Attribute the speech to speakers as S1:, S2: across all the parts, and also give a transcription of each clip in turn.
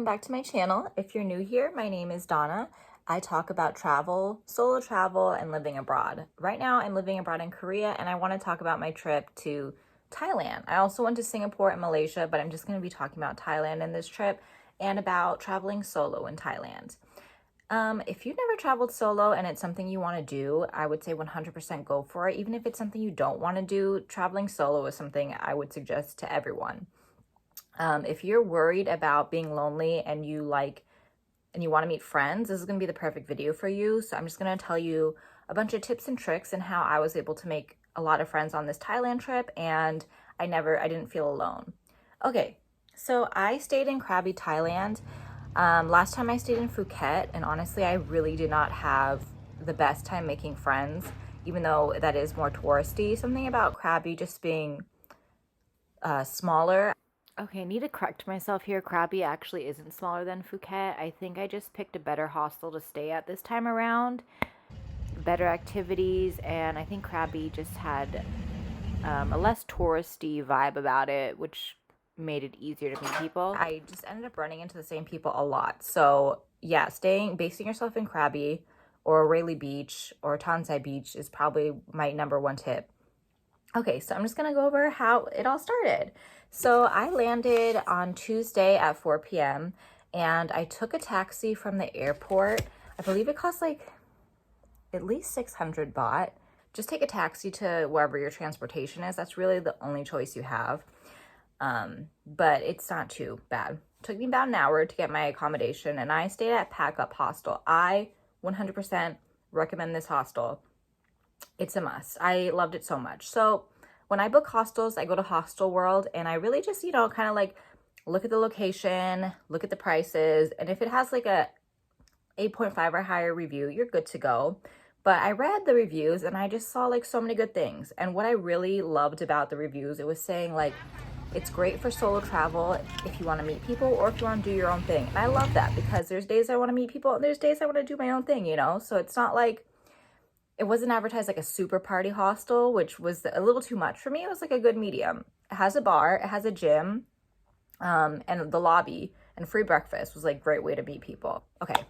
S1: back to my channel. If you're new here, my name is Donna. I talk about travel, solo travel, and living abroad. Right now, I'm living abroad in Korea, and I want to talk about my trip to Thailand. I also went to Singapore and Malaysia, but I'm just going to be talking about Thailand in this trip and about traveling solo in Thailand. If you've never traveled solo and it's something you want to do, I would say 100% go for it. Even if it's something you don't want to do, traveling solo is something I would suggest to everyone. If you're worried about being lonely and you want to meet friends, this is going to be the perfect video for you. So I'm just going to tell you a bunch of tips and tricks and how I was able to make a lot of friends on this Thailand trip, and I didn't feel alone. Okay, so I stayed in Krabi, Thailand. Last time I stayed in Phuket, and honestly, I really did not have the best time making friends, even though that is more touristy. Something about Krabi just being smaller. Okay, I need to correct myself here. Krabi actually isn't smaller than Phuket. I think I just picked a better hostel to stay at this time around. Better activities, and I think Krabi just had a less touristy vibe about it, which made it easier to meet people. I just ended up running into the same people a lot. So yeah, basing yourself in Krabi or Railly Beach or Tansai Beach is probably my #1 tip. Okay, so I'm just gonna go over how it all started. So I landed on Tuesday at 4 p.m. and I took a taxi from the airport. I believe it cost like at least 600 baht. Just take a taxi to wherever your transportation is. That's really the only choice you have. But it's not too bad. It took me about an hour to get my accommodation, and I stayed at Pack Up Hostel. I 100% recommend this hostel. It's a must. I loved it so much. So when I book hostels, I go to Hostel World, and I really just, kind of like look at the location, look at the prices, and if it has like a 8.5 or higher review, you're good to go. But I read the reviews and I just saw like so many good things. And what I really loved about the reviews, it was saying like, it's great for solo travel if you want to meet people or if you want to do your own thing. And I love that because there's days I want to meet people and there's days I want to do my own thing, So it's not like, it wasn't advertised like a super party hostel, which was a little too much for me. It was like a good medium. It has a bar, it has a gym, and the lobby, and free breakfast was like a great way to meet people. Okay,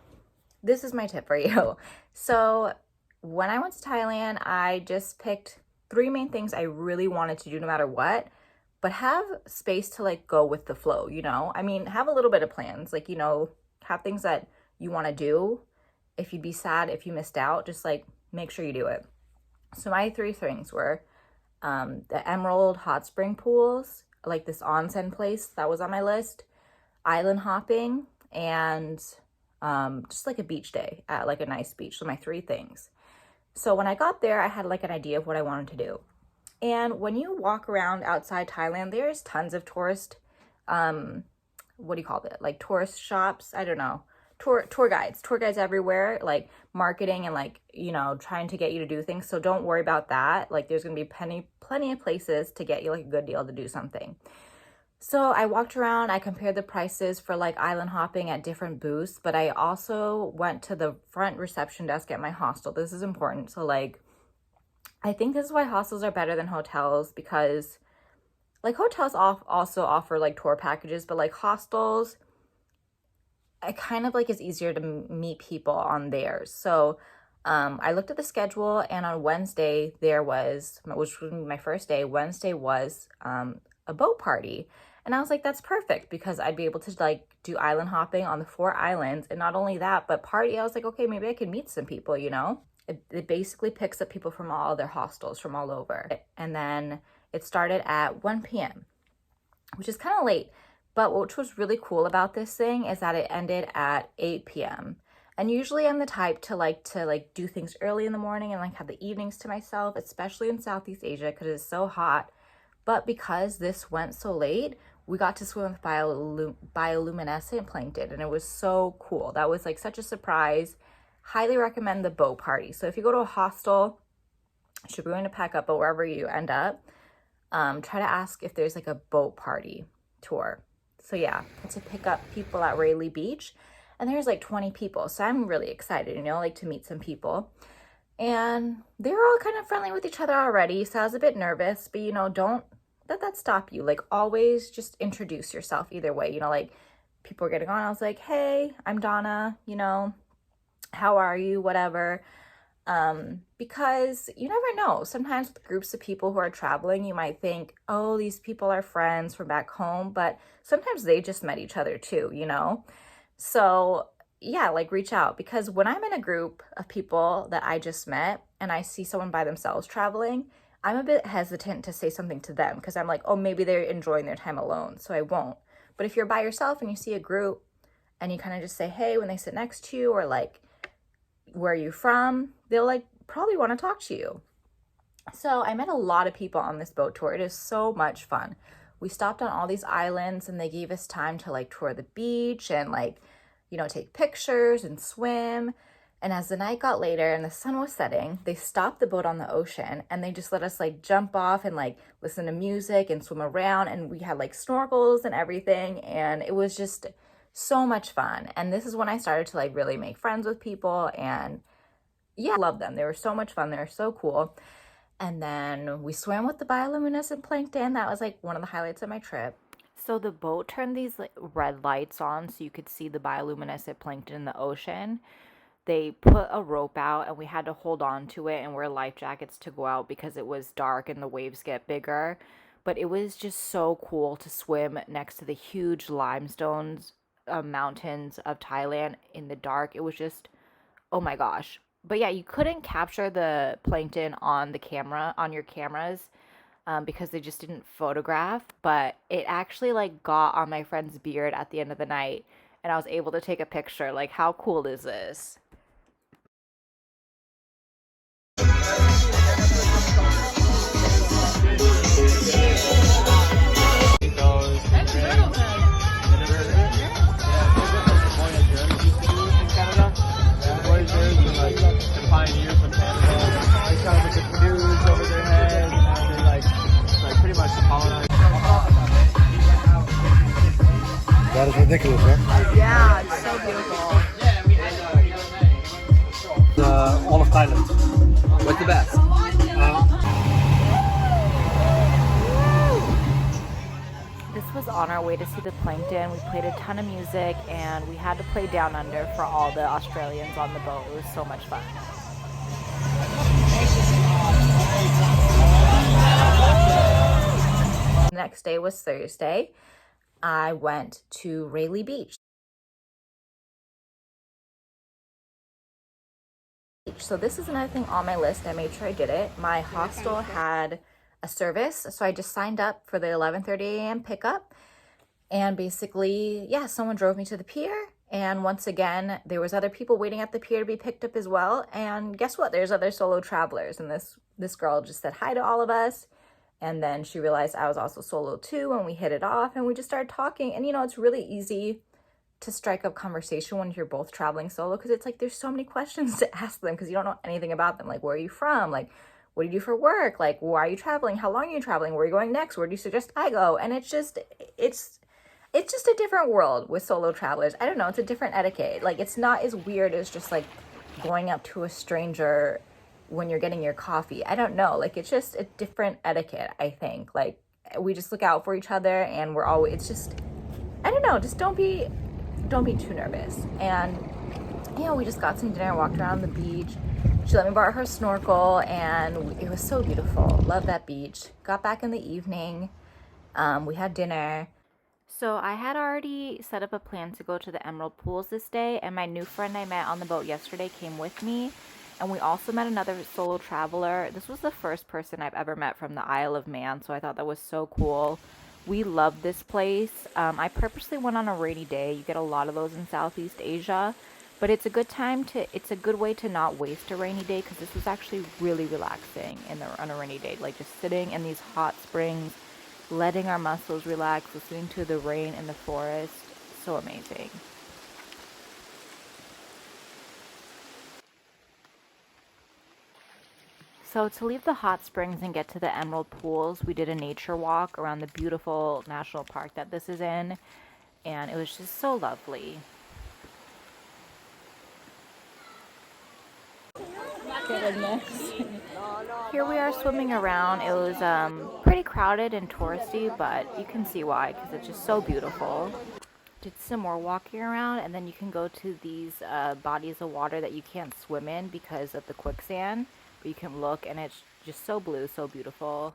S1: this is my tip for you. So when I went to Thailand, I just picked 3 main things I really wanted to do no matter what, but have space to like go with the flow, I mean, have a little bit of plans, like, have things that you want to do. If you'd be sad if you missed out, just like make sure you do it. So my 3 things were the Emerald hot spring pools, like this onsen place that was on my list, island hopping, and just like a beach day at like a nice beach. So my 3 things. So when I got there, I had like an idea of what I wanted to do. And when you walk around outside Thailand, there's tons of tourist, what do you call it? Like tourist shops? I don't know. Tour guides everywhere, like marketing and like, trying to get you to do things. So don't worry about that. Like there's going to be plenty of places to get you like a good deal to do something. So I walked around, I compared the prices for like island hopping at different booths, but I also went to the front reception desk at my hostel. This is important. So like, I think this is why hostels are better than hotels, because like hotels also offer like tour packages, but like hostels, I kind of like it's easier to meet people on theirs. So I looked at the schedule, and on Wednesday which was my first day, Wednesday was a boat party. And I was like, that's perfect because I'd be able to like do island hopping on the 4 islands. And not only that, but party. I was like, okay, maybe I can meet some people, It basically picks up people from all their hostels from all over. And then it started at 1 p.m., which is kind of late. But which was really cool about this thing is that it ended at 8 p.m. And usually I'm the type to do things early in the morning and like have the evenings to myself, especially in Southeast Asia because it's so hot. But because this went so late, we got to swim with bioluminescent plankton, and it was so cool. That was like such a surprise. Highly recommend the boat party. So if you go to a hostel, you should be going to pack up, but wherever you end up, try to ask if there's like a boat party tour. So yeah, to pick up people at Railly Beach, and there's like 20 people. So I'm really excited, like to meet some people. And they were all kind of friendly with each other already. So I was a bit nervous, but don't let that stop you. Like always just introduce yourself either way, like people were getting on, I was like, hey, I'm Donna, you know, how are you, whatever. Because you never know. Sometimes with groups of people who are traveling, you might think, oh, these people are friends from back home, but sometimes they just met each other too, you know? So yeah, like reach out, because when I'm in a group of people that I just met and I see someone by themselves traveling, I'm a bit hesitant to say something to them because I'm like, oh, maybe they're enjoying their time alone, so I won't. But if you're by yourself and you see a group and you kind of just say, hey, when they sit next to you, or like, where are you from? They'll like probably want to talk to you. So I met a lot of people on this boat tour. It is so much fun. We stopped on all these islands and they gave us time to like tour the beach and like, you know, take pictures and swim. And as the night got later and the sun was setting, they stopped the boat on the ocean and they just let us like jump off and like listen to music and swim around. And we had like snorkels and everything. And it was just so much fun. And this is when I started to like really make friends with people, and yeah, I love them. They were so much fun. They were so cool. And then we swam with the bioluminescent plankton. That was like one of the highlights of my trip. So the boat turned these like red lights on so you could see the bioluminescent plankton in the ocean. They put a rope out and we had to hold on to it and wear life jackets to go out because it was dark and the waves get bigger. But it was just so cool to swim next to the huge limestones, mountains of Thailand in the dark. It was just, oh my gosh. But yeah, you couldn't capture the plankton on the camera, on your cameras, because they just didn't photograph. But it actually like got on my friend's beard at the end of the night, and I was able to take a picture. Like, how cool is this?
S2: That is ridiculous, huh?
S1: Yeah, it's so beautiful.
S2: All of Thailand.
S3: What's the best?
S1: This was on our way to see the plankton. We played a ton of music and we had to play Down Under for all the Australians on the boat. It was so much fun. The next day was Thursday. I went to Rayleigh Beach. So this is another thing on my list. I made sure I did it. My hostel had a service, so I just signed up for the 11:30 a.m. pickup. And basically, yeah, someone drove me to the pier. And once again, there was other people waiting at the pier to be picked up as well. And guess what? There's other solo travelers. And this girl just said hi to all of us. And then she realized I was also solo too, and we hit it off and we just started talking. And you know, it's really easy to strike up conversation when you're both traveling solo, because it's like there's so many questions to ask them because you don't know anything about them. Like, where are you from? Like, what do you do for work? Like, why are you traveling? How long are you traveling? Where are you going next? Where do you suggest I go? And it's just a different world with solo travelers. I don't know, it's a different etiquette. Like, it's not as weird as just like going up to a stranger when you're getting your coffee. I don't know, like it's just a different etiquette, I think. Like, we just look out for each other and we're always, it's just, I don't know, just don't be too nervous. And you know, we just got some dinner, walked around the beach. She let me borrow her snorkel and it was so beautiful. Love that beach. Got back in the evening. We had dinner. So I had already set up a plan to go to the Emerald Pools this day, and my new friend I met on the boat yesterday came with me. And we also met another solo traveler. This was the first person I've ever met from the Isle of Man, so I thought that was so cool. We love this place. I purposely went on a rainy day. You get a lot of those in Southeast Asia, but it's a good way to not waste a rainy day, because this was actually really relaxing on a rainy day. Like just sitting in these hot springs, letting our muscles relax, listening to the rain in the forest. So amazing. So to leave the hot springs and get to the Emerald Pools, we did a nature walk around the beautiful national park that this is in, and it was just so lovely. Here we are swimming around. It was pretty crowded and touristy, but you can see why, because it's just so beautiful. Did some more walking around, and then you can go to these bodies of water that you can't swim in because of the quicksand, but you can look, and it's just so blue, so beautiful.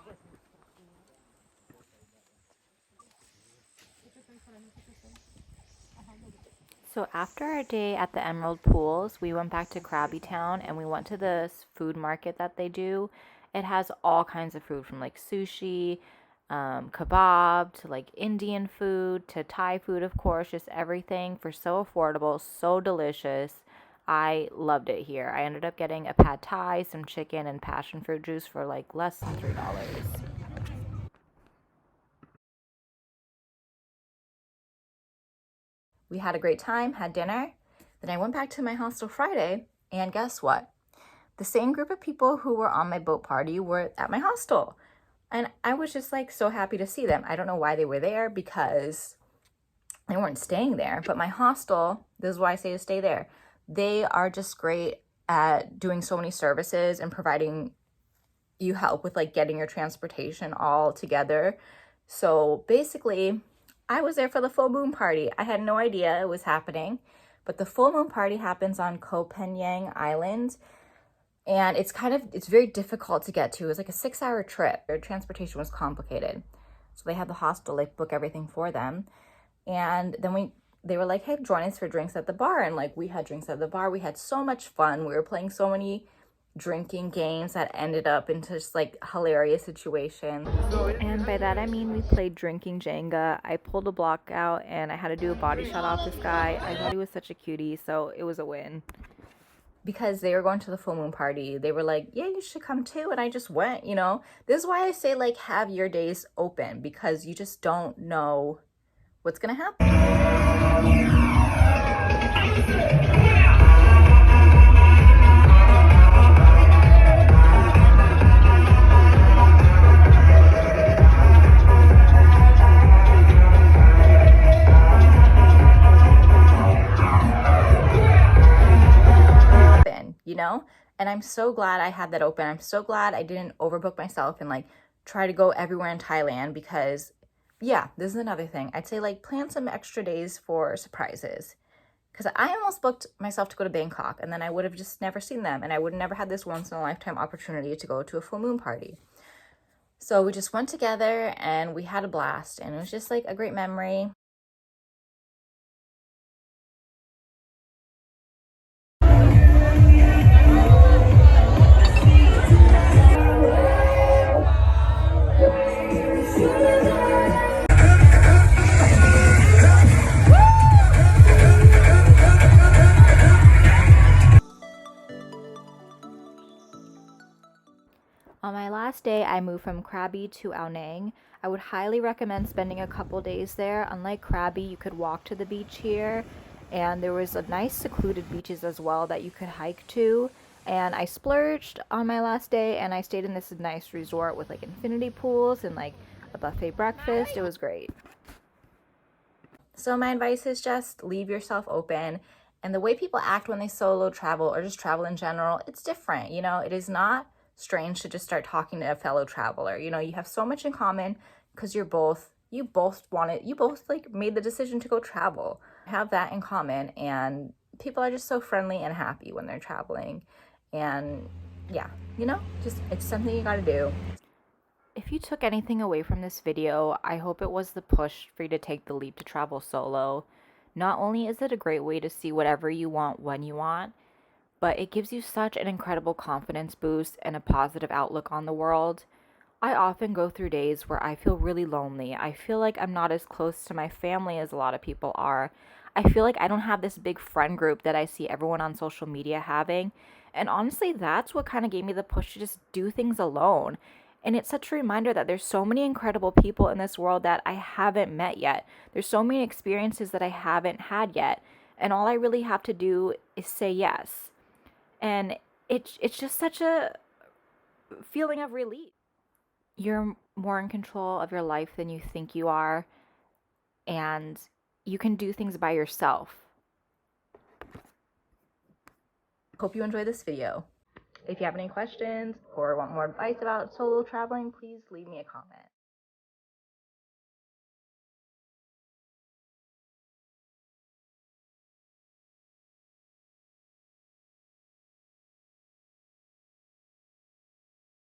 S1: So after our day at the Emerald Pools, we went back to Krabi Town and we went to this food market that they do. It has all kinds of food from like sushi, kebab to like Indian food to Thai food, of course, just everything for so affordable, so delicious. I loved it here. I ended up getting a pad thai, some chicken, and passion fruit juice for like less than $3. We had a great time, had dinner. Then I went back to my hostel Friday, and guess what? The same group of people who were on my boat party were at my hostel. And I was just like so happy to see them. I don't know why they were there because they weren't staying there, but my hostel, this is why I say to stay there. They are just great at doing so many services and providing you help with like getting your transportation all together. So basically, I was there for the full moon party. I had no idea it was happening, but the full moon party happens on Koh Phangan Island, and it's very difficult to get to. It was like a 6-hour trip. Their transportation was complicated, so they had the hostel like book everything for them, and then they were like, hey, join us for drinks at the bar, and like we had drinks at the bar. We had so much fun. We were playing so many drinking games that ended up into just like hilarious situations. And by that I mean we played drinking Jenga. I pulled a block out and I had to do a body shot off this guy. I thought he was such a cutie, so it was a win. Because they were going to the full moon party, they were like, yeah, you should come too, and I just went, you know. This is why I say like have your days open, because you just don't know what's gonna happen. You know? And I'm so glad I had that open. I'm so glad I didn't overbook myself and like try to go everywhere in Thailand, because yeah, this is another thing. I'd say like plan some extra days for surprises. Because I almost booked myself to go to Bangkok, and then I would have just never seen them, and I would have never had this once in a lifetime opportunity to go to a full moon party. So we just went together and we had a blast, and it was just like a great memory. On my last day, I moved from Krabi to Ao Nang. I would highly recommend spending a couple days there. Unlike Krabi, you could walk to the beach here, and there was a nice secluded beaches as well that you could hike to. And I splurged on my last day, and I stayed in this nice resort with like infinity pools and like a buffet breakfast. It was great. So my advice is just leave yourself open. And the way people act when they solo travel or just travel in general, it's different. You know, it is not strange to just start talking to a fellow traveler. You know, you have so much in common because you both like made the decision to go travel. Have that in common, and people are just so friendly and happy when they're traveling. And yeah, you know, just it's something you got to do. If you took anything away from this video, I hope it was the push for you to take the leap to travel solo. Not only is it a great way to see whatever you want when you want, but it gives you such an incredible confidence boost and a positive outlook on the world. I often go through days where I feel really lonely. I feel like I'm not as close to my family as a lot of people are. I feel like I don't have this big friend group that I see everyone on social media having. And honestly, that's what kind of gave me the push to just do things alone. And it's such a reminder that there's so many incredible people in this world that I haven't met yet. There's so many experiences that I haven't had yet. And all I really have to do is say yes. And it's just such a feeling of relief. You're more in control of your life than you think you are, and you can do things by yourself. Hope you enjoy this video. If you have any questions or want more advice about solo traveling, please leave me a comment.